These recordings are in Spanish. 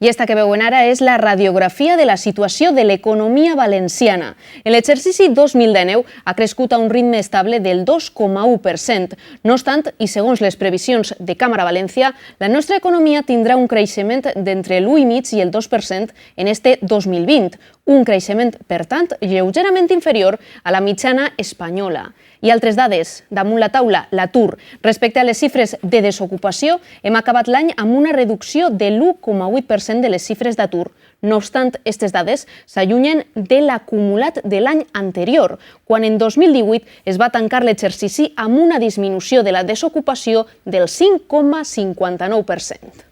I esta que veuen ara és la radiografia de la situació de l'economia valenciana. En l'exercici 2019 ha crescut a un ritme estable del 2,1%. No obstant, i segons les previsions de Càmera València, la nostra economia tindrà un creixement d'entre l'1,5% i el 2% en este 2020, un creixement, per tant, lleugerament inferior a la mitjana espanyola. I altres dades, damunt la taula, l'atur. Respecte a les xifres de desocupació, hem acabat l'any amb una reducció de l'1,8% de les xifres d'atur. No obstant, aquestes dades s'allunyen de l'acumulat de l'any anterior, quan en 2018 es va tancar l'exercici amb una disminució de la desocupació del 5,59%.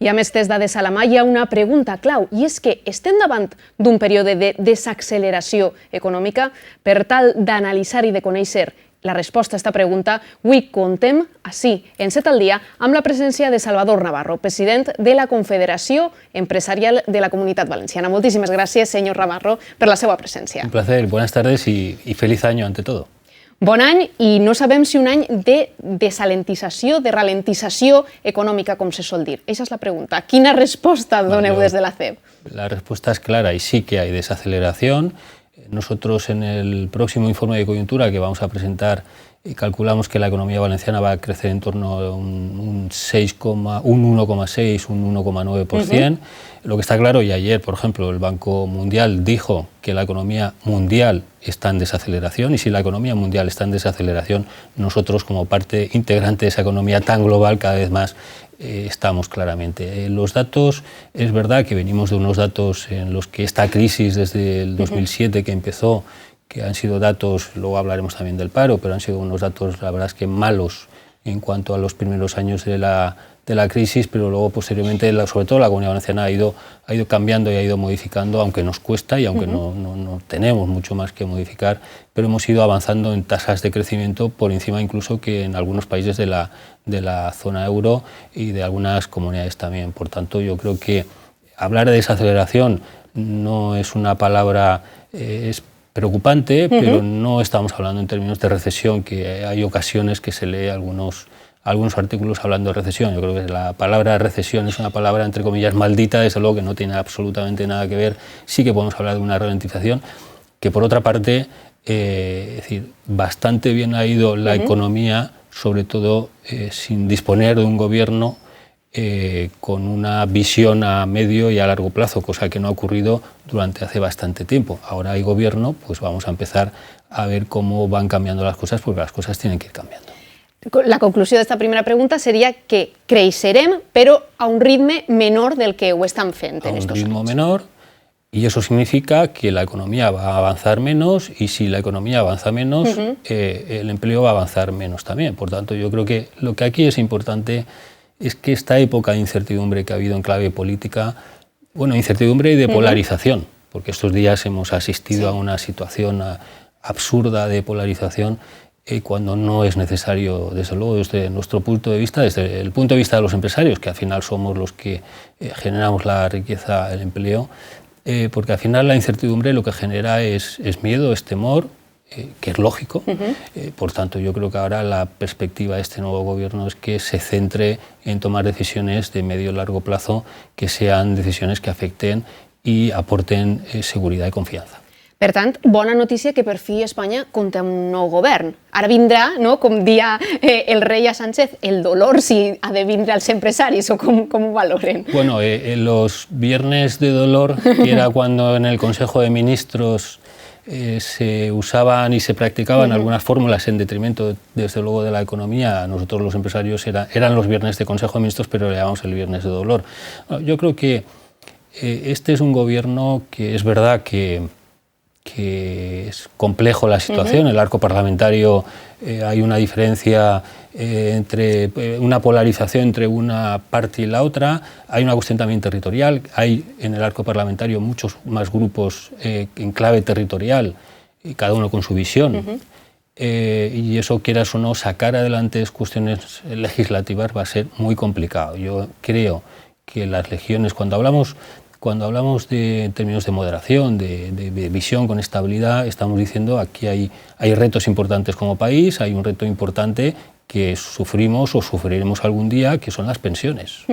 I amb aquestes dades a la mà hi ha una pregunta clau, i és que estem davant d'un període de desacceleració econòmica. Per tal d'analitzar i de conèixer la resposta a aquesta pregunta, avui contem, així, en Set al Dia, amb la presència de Salvador Navarro, president de la Confederació Empresarial de la Comunitat Valenciana. Moltíssimes gràcies, senyor Navarro, per la seva presència. Un placer, buenas tardes y feliz año ante todo. Bon any, i no sabem si un any de desalentització, de ralentització econòmica, com se sol dir. Esa és la pregunta. Quina resposta doneu des de la CEB? La respuesta es clara y sí que hay desaceleración. Nosotros en el próximo informe de coyuntura que vamos a presentar calculamos que la economía valenciana va a crecer en torno a un 1,6, un 1,9%. Lo que está claro, y ayer, por ejemplo, el Banco Mundial dijo que la economía mundial está en desaceleración, y si la economía mundial está en desaceleración, nosotros como parte integrante de esa economía tan global cada vez más estamos claramente. Los datos, es verdad que venimos de unos datos en los que esta crisis desde el 2007 que empezó, que han sido datos, luego hablaremos también del paro, pero han sido unos datos, la verdad es que malos en cuanto a los primeros años de la crisis, pero luego posteriormente, sobre todo la Comunidad Valenciana ha ido cambiando y ha ido modificando, aunque nos cuesta y aunque no tenemos mucho más que modificar, pero hemos ido avanzando en tasas de crecimiento por encima incluso que en algunos países de la zona euro y de algunas comunidades también. Por tanto, yo creo que hablar de desaceleración no es una palabra preocupante, pero no estamos hablando en términos de recesión, que hay ocasiones que se lee algunos artículos hablando de recesión. Yo creo que la palabra recesión es una palabra, entre comillas, maldita, desde luego que no tiene absolutamente nada que ver. Sí que podemos hablar de una ralentización, que por otra parte, es decir, bastante bien ha ido la economía, sobre todo sin disponer de un gobierno con una visión a medio y a largo plazo, cosa que no ha ocurrido durante hace bastante tiempo. Ahora hay gobierno, pues vamos a empezar a ver cómo van cambiando las cosas, porque las cosas tienen que ir cambiando. La conclusió d'esta primera pregunta seria que creixerem, però a un ritme menor del que ho estan fent en estos anys. A un ritmo menor, y eso significa que la economía va a avanzar menos, y si la economía avanza menos, el empleo va a avanzar menos también. Por tanto, yo creo que lo que aquí es importante es que esta época de incertidumbre que ha habido en clave política, bueno, incertidumbre y de polarización, porque estos días hemos asistido a una situación absurda de polarización cuando no es necesario, desde luego, desde nuestro punto de vista, desde el punto de vista de los empresarios, que al final somos los que generamos la riqueza, el empleo, porque al final la incertidumbre lo que genera es miedo, es temor, que es lógico. Por tanto, yo creo que ahora la perspectiva de este nuevo gobierno es que se centre en tomar decisiones de medio y largo plazo, que sean decisiones que afecten y aporten seguridad y confianza. Per tant, bona notícia que per fi Espanya compta amb un nou govern. Ara vindrà, no, com dia el rei a Sánchez, el dolor si ha de vindre als empresaris, o com ho valoren? Bueno, los viernes de dolor, que era cuando en el Consejo de Ministros se usaban y se practicaban algunas fórmulas en detrimento, desde luego, de la economía. Nosotros los empresarios eran los viernes de Consejo de Ministros, pero le llamamos el viernes de dolor. Yo creo que este es un gobierno que es verdad que es complejo la situación. El arco parlamentario, hay una diferencia entre una polarización entre una parte y la otra, hay una cuestión también territorial, hay en el arco parlamentario muchos más grupos en clave territorial, y cada uno con su visión, y eso, quieras o no, sacar adelante cuestiones legislativas va a ser muy complicado. Yo creo que las regiones, cuando hablamos en términos de moderación, de visión con estabilidad, estamos diciendo aquí hay retos importantes como país, hay un reto importante que sufrimos o sufriremos algún día, que son las pensiones.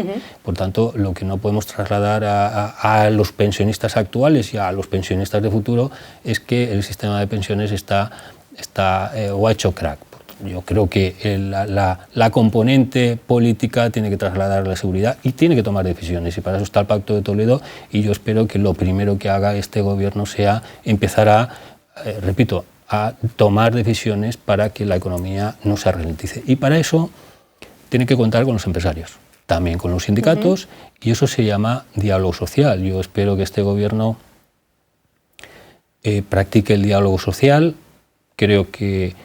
Por tanto, lo que no podemos trasladar a los pensionistas actuales y a los pensionistas de futuro es que el sistema de pensiones o ha hecho crack. Yo creo que la componente política tiene que trasladar la seguridad y tiene que tomar decisiones, y para eso está el Pacto de Toledo, y yo espero que lo primero que haga este gobierno sea empezar a, repito, a tomar decisiones para que la economía no se ralentice. Y para eso tiene que contar con los empresarios, también con los sindicatos, y eso se llama diálogo social. Yo espero que este gobierno practique el diálogo social. Creo que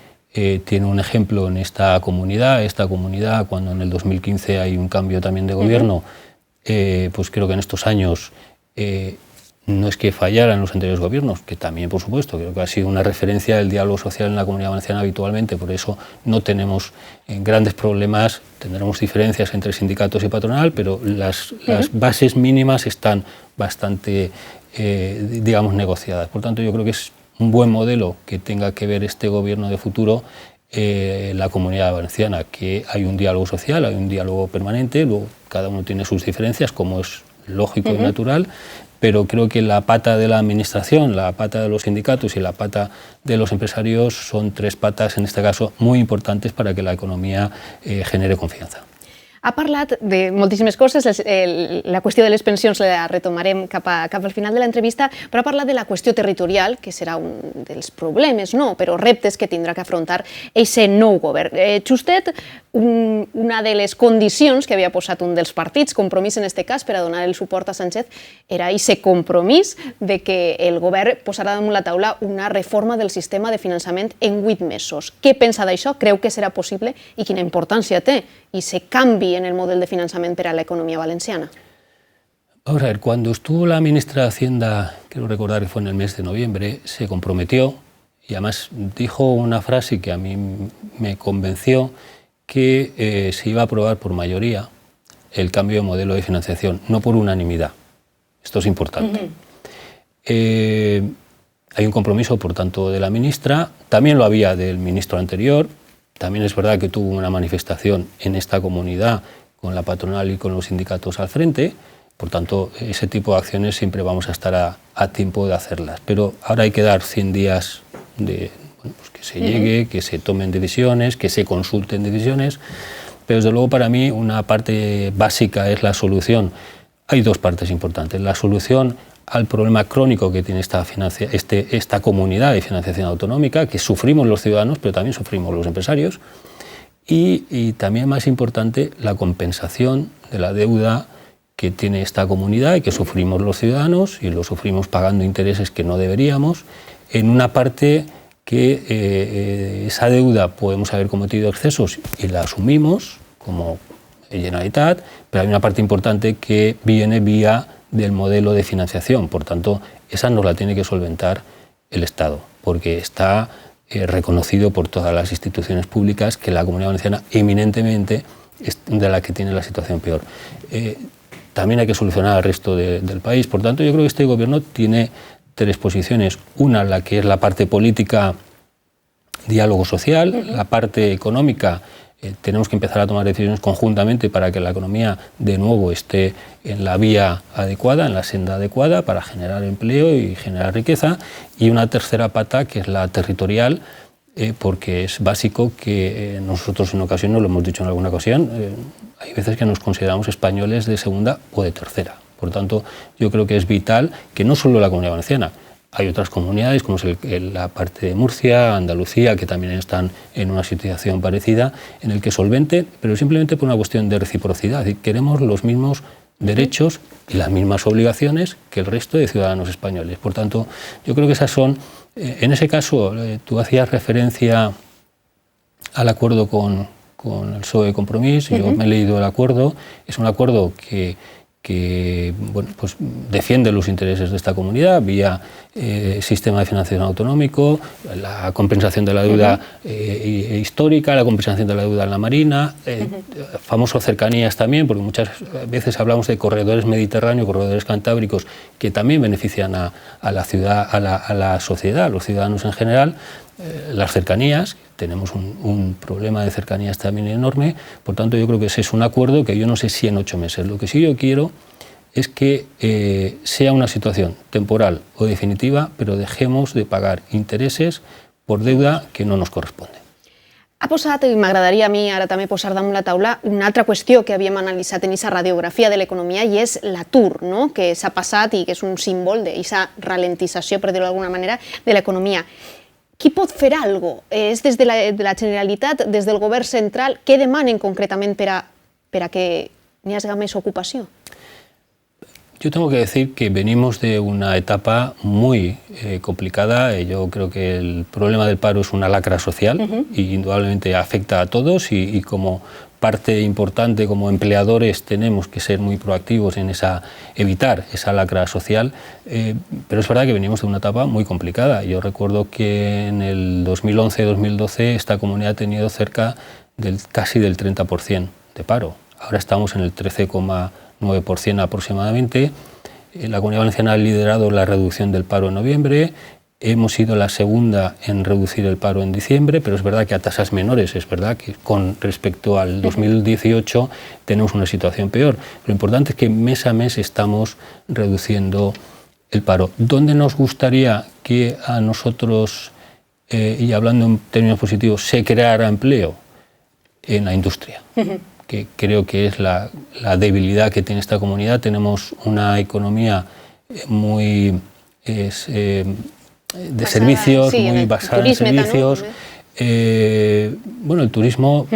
tiene un ejemplo en esta comunidad, cuando en el 2015 hay un cambio también de gobierno, pues creo que en estos años no es que fallaran los anteriores gobiernos, que también, por supuesto, creo que ha sido una referencia del diálogo social en la Comunidad Valenciana habitualmente, por eso no tenemos grandes problemas, tendremos diferencias entre sindicatos y patronal, pero las bases mínimas están bastante, digamos, negociadas. Por tanto, yo creo que es un buen modelo que tenga que ver este gobierno de futuro, la Comunidad Valenciana, que hay un diálogo social, hay un diálogo permanente, luego cada uno tiene sus diferencias, como es lógico y natural, pero creo que la pata de la administración, la pata de los sindicatos y la pata de los empresarios son tres patas, en este caso, muy importantes para que la economía genere confianza. Ha parlat de moltíssimes coses, la qüestió de les pensions la retomarem cap al final de l'entrevista, però ha parlat de la qüestió territorial, que serà un dels problemes, no, però reptes que tindrà que afrontar aquest nou govern. Justet, una de les condicions que havia posat un dels partits, Compromís en aquest cas, per a donar el suport a Sánchez, era aquest compromís de que el govern posarà damunt la taula una reforma del sistema de finançament en 8 mesos. Què pensa d'això? Creu que serà possible i quina importància té aquest canvi en el modelo de financiamiento para la economía valenciana? Vamos a ver, cuando estuvo la ministra de Hacienda, quiero recordar que fue en el mes de noviembre, se comprometió y además dijo una frase que a mí me convenció, que se iba a aprobar por mayoría el cambio de modelo de financiación, no por unanimidad. Esto es importante. Hay un compromiso, por tanto, de la ministra, también lo había del ministro anterior. También es verdad que tuvo una manifestación en esta comunidad con la patronal y con los sindicatos al frente, por tanto, ese tipo de acciones siempre vamos a estar a tiempo de hacerlas. Pero ahora hay que dar 100 días de pues que se llegue, que se tomen decisiones, que se consulten decisiones, pero desde luego para mí una parte básica es la solución. Hay dos partes importantes, la solución al problema crónico que tiene esta comunidad de financiación autonómica, que sufrimos los ciudadanos, pero también sufrimos los empresarios, y también más importante, la compensación de la deuda que tiene esta comunidad y que sufrimos los ciudadanos, y lo sufrimos pagando intereses que no deberíamos, en una parte que esa deuda podemos haber cometido excesos y la asumimos como Generalitat, pero hay una parte importante que viene vía del modelo de financiación, por tanto, esa nos la tiene que solventar el Estado, porque está reconocido por todas las instituciones públicas que la Comunidad Valenciana eminentemente es de la que tiene la situación peor. También hay que solucionar al resto del país, por tanto, yo creo que este gobierno tiene tres posiciones. Una, la que es la parte política, diálogo social, la parte económica, tenemos que empezar a tomar decisiones conjuntamente para que la economía de nuevo esté en la vía adecuada, en la senda adecuada, para generar empleo y generar riqueza. Y una tercera pata, que es la territorial, porque es básico que nosotros en ocasiones, lo hemos dicho en alguna ocasión, hay veces que nos consideramos españoles de segunda o de tercera. Por tanto, yo creo que es vital que no solo la Comunidad Valenciana, hay otras comunidades, como es la parte de Murcia, Andalucía, que también están en una situación parecida, en el que solventen, pero simplemente por una cuestión de reciprocidad. Es decir, queremos los mismos derechos y las mismas obligaciones que el resto de ciudadanos españoles. Por tanto, yo creo que esas son, en ese caso, tú hacías referencia al acuerdo con el PSOE de Compromís, yo me he leído el acuerdo, es un acuerdo que bueno, pues defiende los intereses de esta comunidad vía sistema de financiación autonómico, la compensación de la deuda histórica, la compensación de la deuda en la marina, famoso cercanías también, porque muchas veces hablamos de corredores mediterráneos, corredores cantábricos, que también benefician a la ciudad, a la sociedad, a los ciudadanos en general. Las cercanías, tenemos un problema de cercanías también enorme. Por tanto, yo creo que ese es un acuerdo que yo no sé si en 8 meses. Lo que sí yo quiero es que sea una situación temporal o definitiva, però dejemos de pagar interessos por deuda que no nos corresponde. Ha posat, i m'agradaria a mi ara també posar damunt la taula, una altra qüestió que havíem analitzat en aquesta radiografia de l'economia i és l'atur, no? Que s'ha passat i que és un símbol d'aquesta ralentització, per dir-ho d'alguna manera, de l'economia. Qui pot fer alguna cosa? És des de la Generalitat, des del govern central? Què demanen concretament per a que n'hi hagi més ocupació? Yo tengo que decir que venimos de una etapa muy complicada. Yo creo que el problema del paro es una lacra social y indudablemente afecta a todos y como parte importante como empleadores tenemos que ser muy proactivos en evitar esa lacra social, pero es verdad que venimos de una etapa muy complicada. Yo recuerdo que en el 2011-2012 esta comunidad ha tenido cerca casi del 30% de paro. Ahora estamos en el 13,9% aproximadamente. La Comunidad Valenciana ha liderado la reducción del paro en noviembre. Hemos sido la segunda en reducir el paro en diciembre, pero es verdad que a tasas menores, es verdad que con respecto al 2018 tenemos una situación peor. Lo importante es que mes a mes estamos reduciendo el paro. ¿Dónde nos gustaría que a nosotros, y hablando en términos positivos, se creara empleo? En la industria. Que creo que es la debilidad que tiene esta comunidad. Tenemos una economía muy de servicios, sí, muy basada en servicios. Bueno, el turismo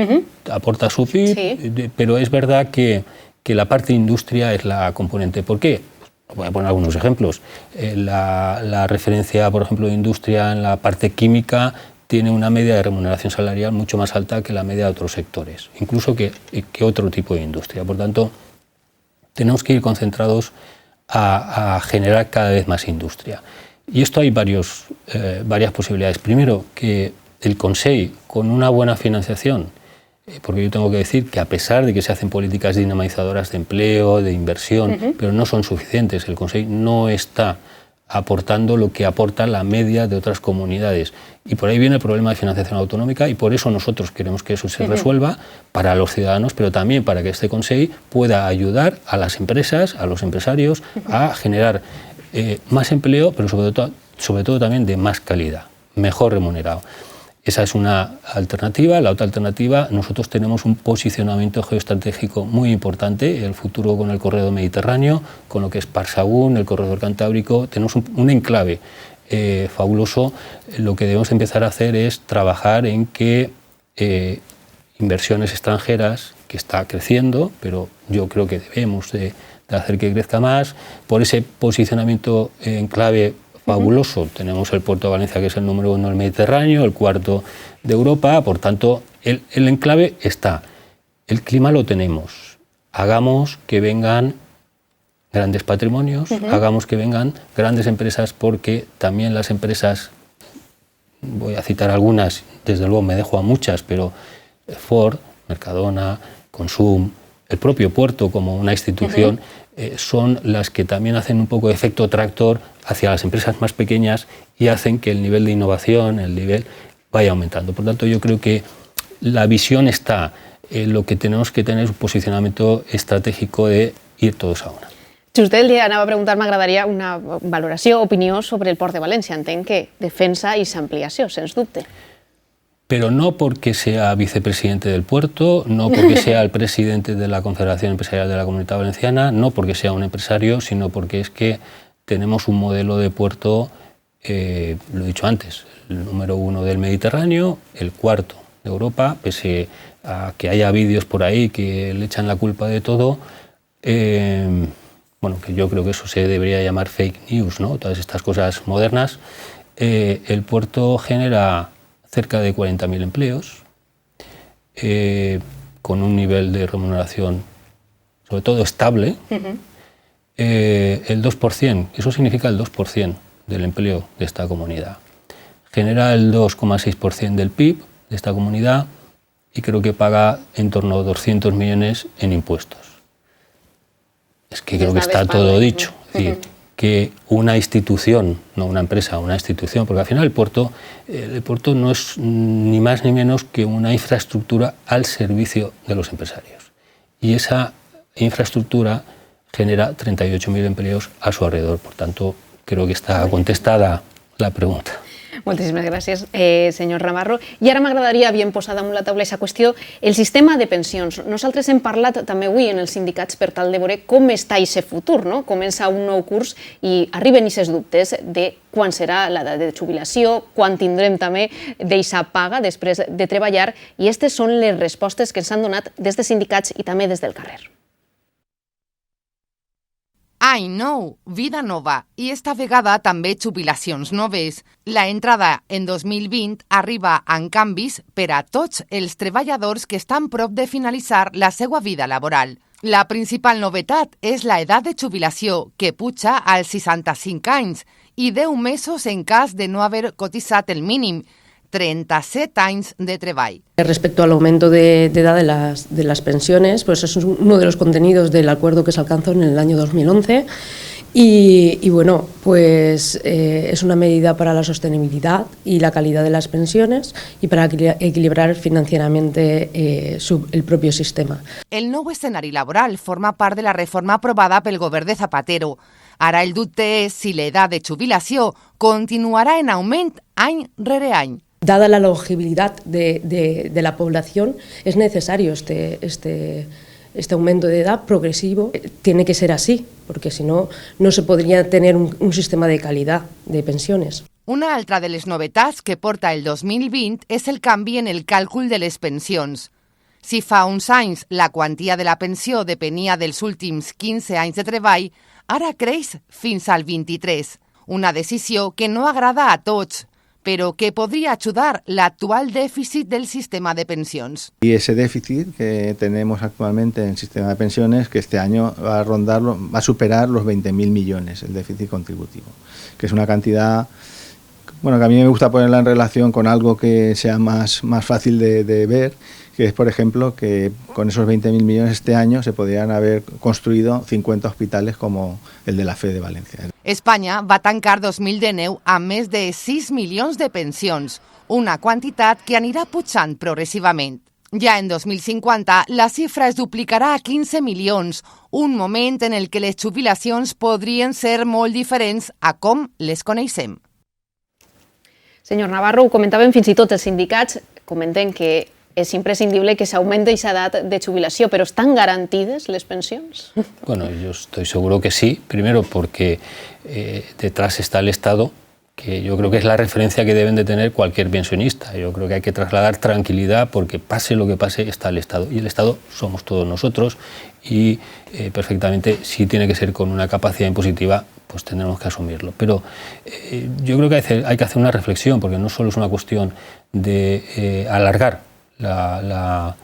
aporta su PIB, sí, pero es verdad que la parte de industria es la componente. ¿Por qué? Voy a poner algunos ejemplos. La referencia, por ejemplo, de industria en la parte química tiene una media de remuneración salarial mucho más alta que la media de otros sectores, incluso que otro tipo de industria. Por tanto, tenemos que ir concentrados a generar cada vez más industria. Y esto hay varias posibilidades. Primero, que el Consell, con una buena financiación, porque yo tengo que decir que a pesar de que se hacen políticas dinamizadoras de empleo, de inversión, pero no son suficientes, el Consell no está aportando lo que aporta la media de otras comunidades. Y por ahí viene el problema de financiación autonómica y por eso nosotros queremos que eso se resuelva para los ciudadanos, pero también para que este Consell pueda ayudar a las empresas, a los empresarios, a generar más empleo, pero sobre todo también de más calidad, mejor remunerado. Esa es una alternativa. La otra alternativa, nosotros tenemos un posicionamiento geoestratégico muy importante, el futuro con el corredor mediterráneo, con lo que es Parsagún, el corredor cantábrico, tenemos un enclave fabuloso. Lo que debemos empezar a hacer es trabajar en que inversiones extranjeras, que está creciendo, pero yo creo que debemos de hacer que crezca más, por ese posicionamiento enclave fabuloso. Tenemos el puerto de Valencia, que es el número 1 del Mediterráneo, el cuarto de Europa, por tanto, el enclave está. El clima lo tenemos. Hagamos que vengan grandes patrimonios, hagamos que vengan grandes empresas, porque también las empresas, voy a citar algunas, desde luego me dejo a muchas, pero Ford, Mercadona, Consum, el propio puerto como una institución, son las que también hacen un poco de efecto tractor hacia las empresas más pequeñas y hacen que el nivel de innovación, el nivel, vaya aumentando. Por tanto, yo creo que la visión está, lo que tenemos que tener es un posicionamiento estratégico de ir todos a una. Si usted li anava a preguntar, m'agradaria una valoració, opinió sobre el Port de València. Entenc que defensa i ampliació, sens dubte. Pero no porque sea vicepresidente del puerto, no porque sea el presidente de la Confederación Empresarial de la Comunidad Valenciana, no porque sea un empresario, sino porque es que tenemos un modelo de puerto, lo he dicho antes, el número 1 del Mediterráneo, el cuarto de Europa, pese a que haya vídeos por ahí que le echan la culpa de todo, bueno, que yo creo que eso se debería llamar fake news, ¿no? Todas estas cosas modernas. El puerto genera cerca de 40.000 empleos, con un nivel de remuneración sobre todo estable, el 2%, eso significa el 2% del empleo de esta comunidad. Genera el 2,6% del PIB de esta comunidad y creo que paga en torno a 200 millones en impuestos. Es que creo que está todo dicho. Es decir, que una institución, no una empresa, una institución, porque al final el puerto no es ni más ni menos que una infraestructura al servicio de los empresarios. Y esa infraestructura genera 38.000 empleos a su alrededor. Por tanto, creo que está contestada la pregunta. Moltíssimes gràcies, senyor Navarro. I ara m'agradaria, havíem posat damunt la taula aquesta qüestió, el sistema de pensions. Nosaltres hem parlat també avui en els sindicats per tal de veure com està aquest futur, no? Comença un nou curs i arriben aquests dubtes de quan serà l'edat de jubilació, quan tindrem també d'eixa paga després de treballar, i aquestes són les respostes que ens han donat des de sindicats i també des del carrer. Any nou, vida nova i esta vegada també jubilacions noves. La entrada en 2020 arriba amb canvis per a tots els treballadors que estan prop de finalitzar la seva vida laboral. La principal novetat és la edat de jubilació, que puja als 65 anys i 10 mesos en cas de no haver cotitzat el mínim, 37 años de trabajo. Respecto al aumento de edad de las pensiones, pues es uno de los contenidos del acuerdo que se alcanzó en el año 2011 y bueno, pues es una medida para la sostenibilidad y la calidad de las pensiones y para equilibrar financieramente el propio sistema. El nou escenari laboral forma part de la reforma aprovada pel govern de Zapatero. Ara el dubte és si l'edat de jubilació continuarà en augment any rere any. Dada la longevidad de la población, es necesario este aumento de edad progresivo. Tiene que ser así, porque si no, no se podría tener un sistema de calidad de pensiones. Una altra de les novetats que porta el 2020 és el canvi en el càlcul de les pensions. Si fa uns anys la quantia de la pensió depenia dels últims 15 anys de treball, ara creix fins al 23. Una decisió que no agrada a tots, pero que podría ayudar al actual déficit del sistema de pensiones. Y ese déficit que tenemos actualmente en el sistema de pensiones, que este año va a superar los 20.000 millones, el déficit contributivo, que es una cantidad, bueno, que a mí me gusta ponerla en relación con algo que sea más fácil de ver, que es, por ejemplo, que con esos 20.000 millones este año se podrían haber construido 50 hospitales como el de la Fe de Valencia. Espanya va tancar 2019 amb més de 6 milions de pensions, una quantitat que anirà pujant progressivament. Ja en 2050 la xifra es duplicarà a 15 milions, un moment en el que les jubilacions podrien ser molt diferents a com les coneixem. Senyor Navarro, ho comentaven fins i tot els sindicats, comenten que és imprescindible que s'augmenti aquesta edat de jubilació, però ¿están garantidas las pensiones? Bueno, yo estoy seguro que sí, primero porque detrás está el Estado, que yo creo que es la referencia que deben de tener cualquier pensionista. Yo creo que hay que trasladar tranquilidad porque pase lo que pase, está el Estado. Y el Estado somos todos nosotros y perfectamente si tiene que ser con una capacidad impositiva, pues tendremos que asumirlo. Pero yo creo que hay que hacer una reflexión porque no solo es una cuestión de alargar la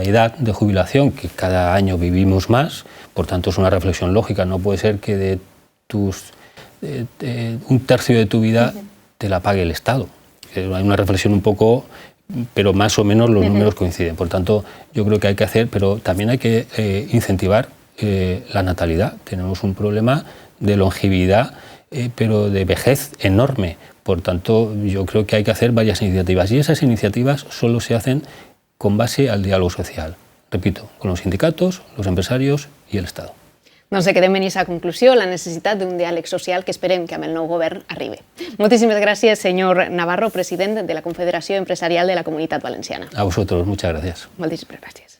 edad de jubilación, que cada año vivimos más, por tanto es una reflexión lógica. No puede ser que de un tercio de tu vida te la pague el Estado. Hay una reflexión un poco, pero más o menos los números coinciden. Por tanto, yo creo que hay que hacer, pero también hay que incentivar la natalidad. Tenemos un problema de longevidad, pero de vejez enorme. Por tanto, yo creo que hay que hacer varias iniciativas y esas iniciativas solo se hacen con base al diálogo social. Repito, con los sindicatos, los empresarios y el Estado. Doncs quedem en aquesta conclusió, la necessitat d'un diàleg social que esperem que amb el nou govern arribi. Moltíssimes gràcies, senyor Navarro, president de la Confederació Empresarial de la Comunitat Valenciana. A vosotros, muchas gracias. Moltíssimes gràcies.